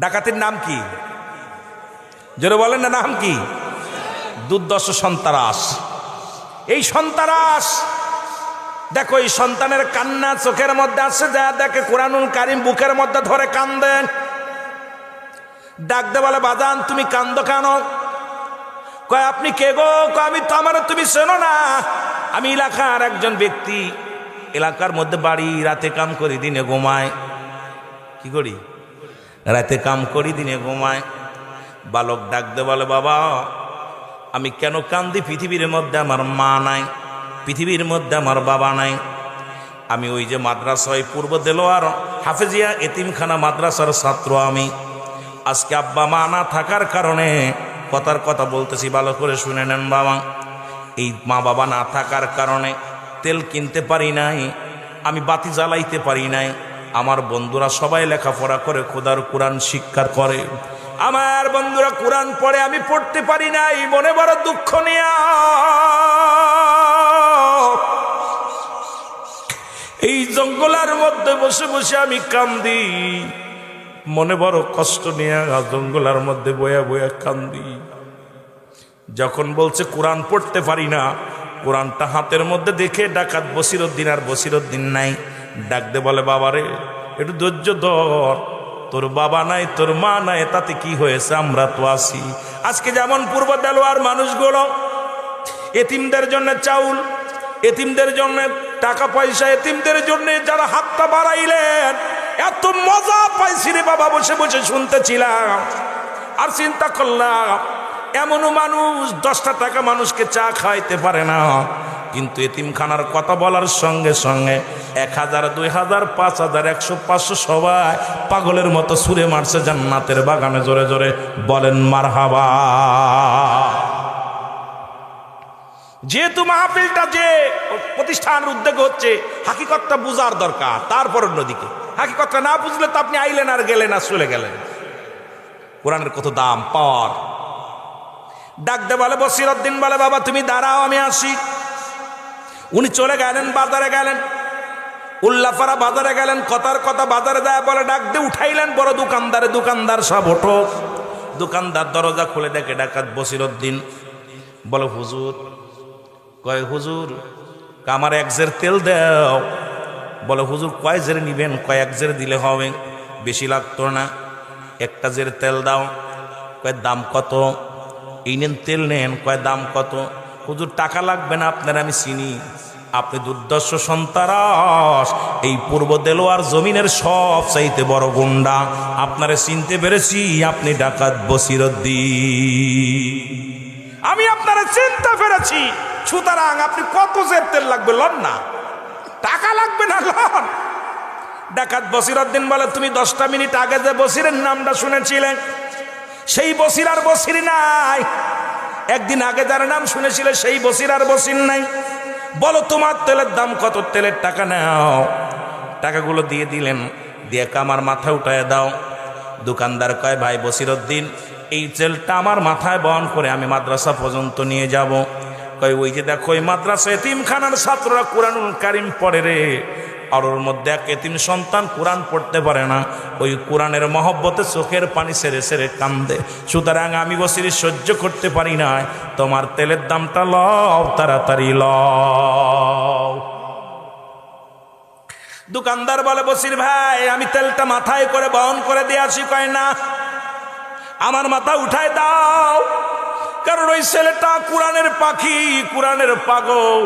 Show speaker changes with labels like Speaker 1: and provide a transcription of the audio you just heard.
Speaker 1: ডাকাতির নাম কি? জোরে বলেন না, নাম কি? দুর্দর্শ সন্ত্রাস। এই সন্ত্রাস দেখো, এই সন্তানের কান্না চোখের মধ্যে আসে, যা দেখে কোরআনুল কারীম বুকের মধ্যে ধরে কান্দেন। ডাকতে বলে, বাজান তুমি কান্দো কেন? কয় আপনি কে গো? আমি তো, আমার তুমি শোনো না, আমি এলাকার একজন ব্যক্তি, এলাকার মধ্যে বাড়ি, রাতে কাম করি দিনে ঘুমায়। কি করি? রাতে কাম করি দিনে ঘুমায়। বালক ডাকতে বলে, বাবা আমি কেন কান্দি? পৃথিবীর মধ্যে আমার মা নাই, পৃথিবীর মধ্যে আমার বাবা নাই। আমি ওই যে মাদ্রাসায় পূর্ব দেলোয়ার হাফেজিয়া এতিমখানা মাদ্রাসার ছাত্র আমি। আজকে আব্বা মা না থাকার কারণে, কথার কথা বলতেছি ভালো করে শুনে নেন বাবা, এই মা বাবা না থাকার কারণে তেল কিনতে পারি নাই, আমি বাতি জ্বালাইতে পারি নাই। আমার বন্ধুরা সবাই লেখাপড়া করে, খোদার কোরআন শিক্ষা করে, আমার বন্ধুরা কোরআন পড়ে, আমি পড়তে পারি নাই। মনে বড় দুঃখ নিয়া এই জঙ্গলের মধ্যে বসে বসে আমি কান্দি, মনে বড় কষ্ট নিয়ে জঙ্গলের মধ্যে বয়া বয়া কান্দি। যখন বলছে কোরআন পড়তে পারি না, কোরআনটা হাতের মধ্যে দেখে ডাকাত বসিরউদ্দিন, আর বসিরউদ্দিন নাই, ডাকতে বলে, বাবারে একটু ধৈর্য ধর, তোর বাবা নাই, তোর মা নাই, তাতে কি হয়েছে, আমরা তো আছি। আজকে যেমন পূর্ব দেলোয়ার মানুষগুলো এতিমদের জন্য চাউল, এতিমদের জন্য টাকা পয়সা, এতিমদের জন্য যারা হাতটা বাড়াইলেন, এত মজা পাইছি রে বাবা, বসে বসে শুনতেছিলাম। আর চিন্তা করলাম, এমনও মানুষ 10টা টাকা মানুষকে চা খাইতে পারে না, কিন্তু এতিমখানার কথা বলার সঙ্গে সঙ্গে 1000, 2000, 5000, 100, 500 সবাই পাগলের মতো সুরে মারছে জান্নাতের বাগানে। জোরে জোরে বলেন মারহাবা। যেহেতু মাহফিলটা যে প্রতিষ্ঠানের উদ্যোগ হচ্ছে, হাকিকতটা বুঝার দরকার। তারপর অন্যদিকে হাকিকতটা না বুঝলে তো আপনি আইলেন আর গেলেন, আর চলে গেলেন। কোরআনের কত দাম পাওয়ার। ডাকতে বলে বসিরউদ্দিন, বলে বাবা তুমি দাঁড়াও, আমি আসি। উনি চলে গেলেন, বাজারে গেলেন, উল্লাপাড়া বাজারে গেলেন। কথার কথা বাজারে যায় বলে, ডাক দিয়ে উঠাইলেন বড় দোকানদারে, দোকানদার সব ওঠো। দোকানদার দরজা খুলে দেখে ডাকাত বসিরউদ্দিন। বলে হুজুর। কয় হুজুর আমার 1 জের তেল দাও। বলে হুজুর কয় জের নিবেন? কয় 1 জের দিলে হবে, বেশি লাগতো না, 1টা জের তেল দাও। কয় দাম কত? এই নেন তেল নেন। কয় দাম কত? হুজুর টাকা লাগবে না, আপনার আমি চিনি, আপনি দুর্দর্শ সন্ত্রাস, এই পূর্ব দেলোয়ার জমিনের সব চাইতে বড় গুন্ডা, আপনারে চিনতে পেরেছি, আপনি ডাকাত বসিরউদ্দিন, আমি আপনারে চিনতে পেরেছি। সুতরাং আপনি কত জের তেল লাগবে লন না, টাকা লাগবে না লন। ডাকাত বসিরউদ্দিন বলে, তুমি 10টা মিনিট আগে যে বসিরের নামটা শুনেছিলেন, সেই বসির আর বসির নাই। একদিন আগে যার নাম শুনেছিলে, সেই বসির আর বসির নাই। বলো তোমার তেলের দাম কত? তেলের টাকা নাও। টাকাগুলো দিয়ে দিলেন, দিয়ে আমার মাথায় উঠায় দাও। দোকানদার কয়, ভাই বসিরউদ্দিন, এই তেলটা আমার মাথায় বহন করে আমি মাদ্রাসা পর্যন্ত নিয়ে যাব। কয় ওই যে দেখো, ওই মাদ্রাসা এতিমখানার ছাত্ররা কোরআনুল কারীম পড়ে রে, আর ওর মধ্যে এক এতিম সন্তান কোরআন পড়তে পারে না, ওই কোরআনের মহব্বতে চোখের পানি সেরে সেরে কান্দে। সুতরাং আমি বসির সহ্য করতে পারি না, তোমার তেলের দামটা লও, তাড়াতাড়ি লও। দোকানদার বলে, বসির ভাই আমি তেলটা মাথায় করে বহন করে দিয়ে আসি। কয় না, আমার মাথা উঠায় দাও, কারণ ওই ছেলেটা কোরআনের পাখি, কোরআনের পাগল,